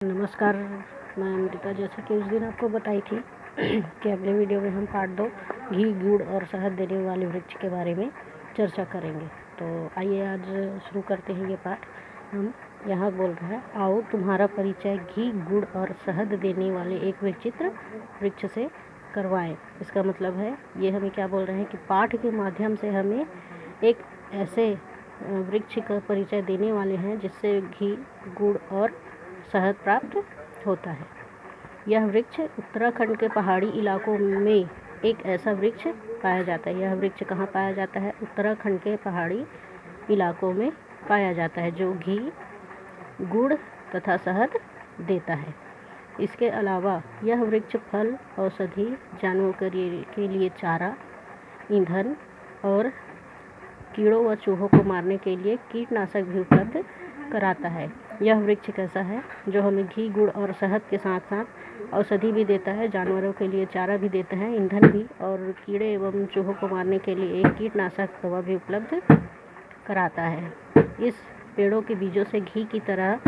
नमस्कार, मैं अमृता। जैसे कि उस दिन आपको बताई थी कि अगले वीडियो में हम पार्ट 2 घी, गुड़ और शहद देने वाले वृक्ष के बारे में चर्चा करेंगे। तो आइए आज शुरू करते हैं ये पाठ। हम यहाँ बोल रहे हैं, आओ तुम्हारा परिचय घी, गुड़ और शहद देने वाले एक विचित्र वृक्ष से करवाएं। इसका मतलब है, ये हमें क्या बोल रहे हैं कि पाठ के माध्यम से हमें एक ऐसे वृक्ष का परिचय देने वाले हैं जिससे घी, गुड़ और शहद प्राप्त होता है। यह वृक्ष उत्तराखंड के पहाड़ी इलाकों में एक ऐसा वृक्ष पाया जाता है। यह वृक्ष कहाँ पाया जाता है? उत्तराखंड के पहाड़ी इलाकों में पाया जाता है, जो घी, गुड़ तथा शहद देता है। इसके अलावा यह वृक्ष फल, औषधि, जानवरों के लिए चारा, ईंधन और कीड़ों व चूहों को मारने के लिए कीटनाशक भी उपलब्ध कराता है। यह वृक्ष कैसा है? जो हमें घी, गुड़ और शहद के साथ साथ औषधि भी देता है, जानवरों के लिए चारा भी देता है, ईंधन भी, और कीड़े एवं चूहों को मारने के लिए एक कीटनाशक दवा भी उपलब्ध कराता है। इस पेड़ों के बीजों से घी की तरह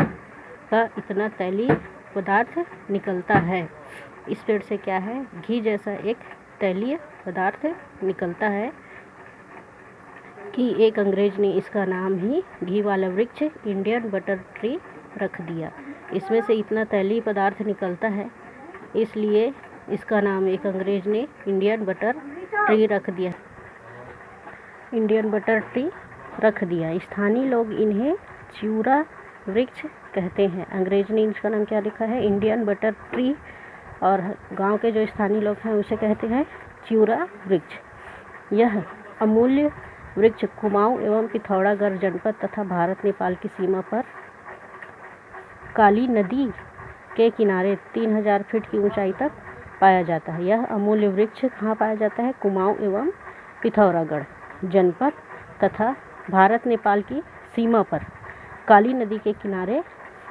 का इतना तैलीय पदार्थ निकलता है। इस पेड़ से क्या है? घी जैसा एक तैलीय पदार्थ निकलता है कि एक अंग्रेज ने इसका नाम ही घी वाला वृक्ष इंडियन बटर ट्री रख दिया। इसमें से इतना तैलीय पदार्थ निकलता है, इसलिए इसका नाम एक अंग्रेज ने इंडियन बटर ट्री रख दिया। इंडियन बटर ट्री रख दिया। स्थानीय लोग इन्हें चिउरा वृक्ष कहते हैं। अंग्रेज ने इसका नाम क्या लिखा है? इंडियन बटर ट्री, और गांव के जो स्थानीय लोग हैं उसे कहते हैं चिउरा वृक्ष। यह अमूल्य वृक्ष कुमाऊं एवं पिथौरागढ़ जनपद तथा भारत नेपाल की सीमा पर काली नदी के किनारे 3000 फीट की ऊंचाई तक पाया जाता है। यह अमूल्य वृक्ष कहाँ पाया जाता है? कुमाऊं एवं पिथौरागढ़ जनपद तथा भारत नेपाल की सीमा पर काली नदी के किनारे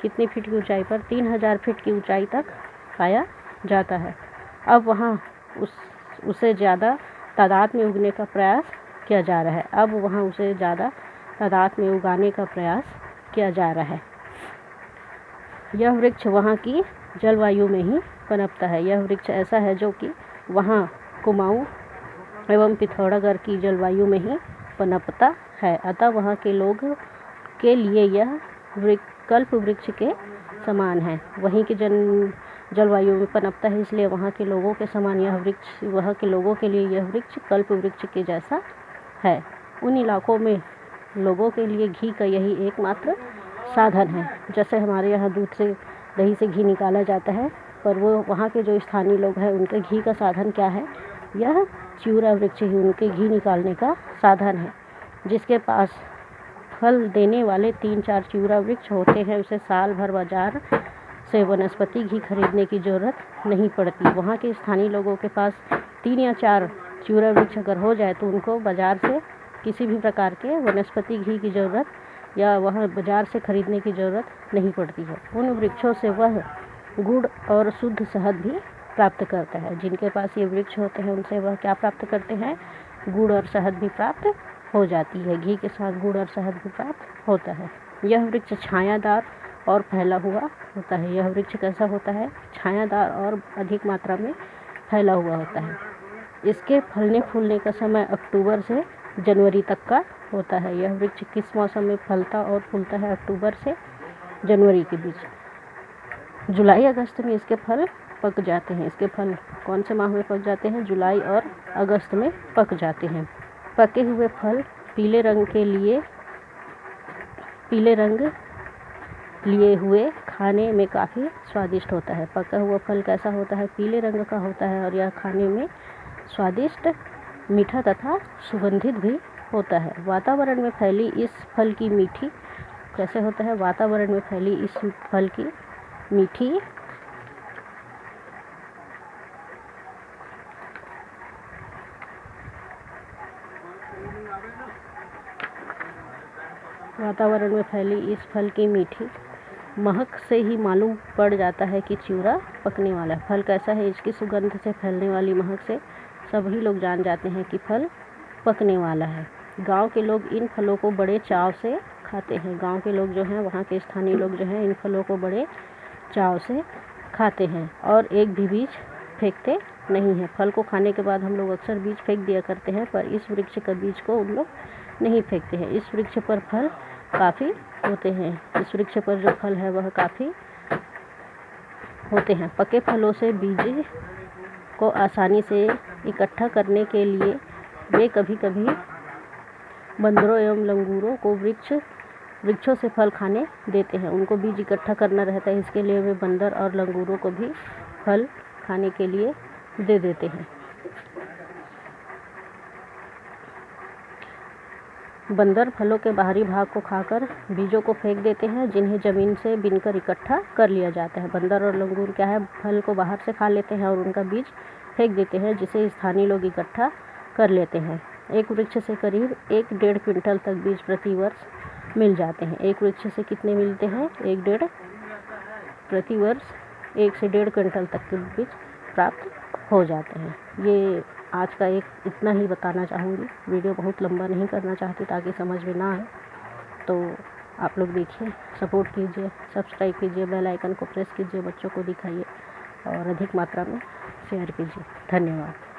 कितनी फीट की ऊंचाई पर? 3000 फीट की ऊंचाई तक पाया जाता है। अब वहाँ उसे ज़्यादा तादाद में उगने का प्रयास किया जा रहा है। अब वहाँ उसे ज़्यादा तादाद में उगाने का प्रयास किया जा रहा है। यह वृक्ष वहाँ की जलवायु में ही पनपता है। यह वृक्ष ऐसा है जो कि वहाँ कुमाऊं एवं पिथौरागढ़ की जलवायु में ही पनपता है। अतः वहाँ के लोग के लिए यह कल्प वृक्ष के समान है। वहीं की जलवायु में पनपता है, इसलिए वहाँ के लोगों के समान यह वृक्ष, वहाँ के लोगों के लिए यह वृक्ष कल्प वृक्ष के जैसा है। उन इलाकों में लोगों के लिए घी का यही एकमात्र साधन है। जैसे हमारे यहाँ दूध से, दही से घी निकाला जाता है, पर वो वहाँ के जो स्थानीय लोग हैं उनके घी का साधन क्या है? यह चिउरा वृक्ष ही उनके घी निकालने का साधन है। जिसके पास फल देने वाले 3-4 चिउरा वृक्ष होते हैं, उसे साल भर बाजार से वनस्पति घी खरीदने की ज़रूरत नहीं पड़ती। वहाँ के स्थानीय लोगों के पास 3 या 4 चिउरा वृक्ष अगर हो जाए तो उनको बाज़ार से किसी भी प्रकार के वनस्पति घी की ज़रूरत या वह बाज़ार से खरीदने की ज़रूरत नहीं पड़ती है। उन वृक्षों से वह गुड़ और शुद्ध शहद भी प्राप्त करता है। जिनके पास ये वृक्ष होते हैं उनसे वह क्या प्राप्त करते हैं? गुड़ और शहद भी प्राप्त हो जाती है। घी के साथ गुड़ और शहद भी प्राप्त होता है। यह वृक्ष छायादार और फैला हुआ होता है। यह वृक्ष कैसा होता है? छायादार और अधिक मात्रा में फैला हुआ होता है। इसके फलने फूलने का समय अक्टूबर से जनवरी तक का होता है। यह वृक्ष किस मौसम में फलता और फूलता है? अक्टूबर से जनवरी के बीच। जुलाई अगस्त में इसके फल पक जाते हैं। इसके फल कौन से माह में पक जाते हैं? जुलाई और अगस्त में पक जाते हैं। पके हुए फल पीले रंग लिए हुए खाने में काफ़ी स्वादिष्ट होता है। पका हुआ फल कैसा होता है? पीले रंग का होता है, और यह खाने में स्वादिष्ट, मीठा तथा सुगंधित भी होता है। वातावरण में फैली इस फल की मीठी कैसे होता है? वातावरण में फैली इस फल की मीठी वातावरण में फैली इस फल की मीठी महक से ही मालूम पड़ जाता है कि चिउरा पकने वाला है। फल कैसा है? इसकी सुगंध से फैलने वाली महक से सभी लोग जान जाते हैं कि फल पकने वाला है। गांव के लोग इन फलों को बड़े चाव से खाते हैं। गांव के लोग जो हैं, वहाँ के स्थानीय लोग जो हैं, इन फलों को बड़े चाव से खाते हैं और एक भी बीज फेंकते नहीं हैं। फल को खाने के बाद हम लोग अक्सर बीज फेंक दिया करते हैं, पर इस वृक्ष का बीज को उन लोग नहीं फेंकते हैं। इस वृक्ष पर फल काफ़ी होते हैं। इस वृक्ष पर जो फल है वह काफ़ी होते हैं। पके फलों से बीज को आसानी से इकट्ठा करने के लिए वे कभी कभी बंदरों एवं लंगूरों को वृक्षों से फल खाने देते हैं। उनको बीज इकट्ठा करना रहता है, इसके लिए वे बंदर और लंगूरों को भी फल खाने के लिए दे देते हैं। बंदर फलों के बाहरी भाग को खाकर बीजों को फेंक देते हैं, जिन्हें ज़मीन से बीनकर इकट्ठा कर लिया जाता है। बंदर और लंगूर क्या है, फल को बाहर से खा लेते हैं और उनका बीज फेंक देते हैं, जिसे स्थानीय लोग इकट्ठा कर लेते हैं। एक वृक्ष से करीब 1-1.5 क्विंटल तक बीज प्रति वर्ष मिल जाते हैं। एक वृक्ष से कितने मिलते हैं? 1-1.5 प्रति वर्ष 1 से 1.5 क्विंटल तक के बीज प्राप्त हो जाते हैं। ये आज का एक इतना ही बताना चाहूँगी। वीडियो बहुत लंबा नहीं करना चाहती ताकि समझ में ना आए, तो आप लोग देखिए, सपोर्ट कीजिए, सब्सक्राइब कीजिए, बेल आइकन को प्रेस कीजिए, बच्चों को दिखाइए और अधिक मात्रा में शेयर कीजिए। धन्यवाद।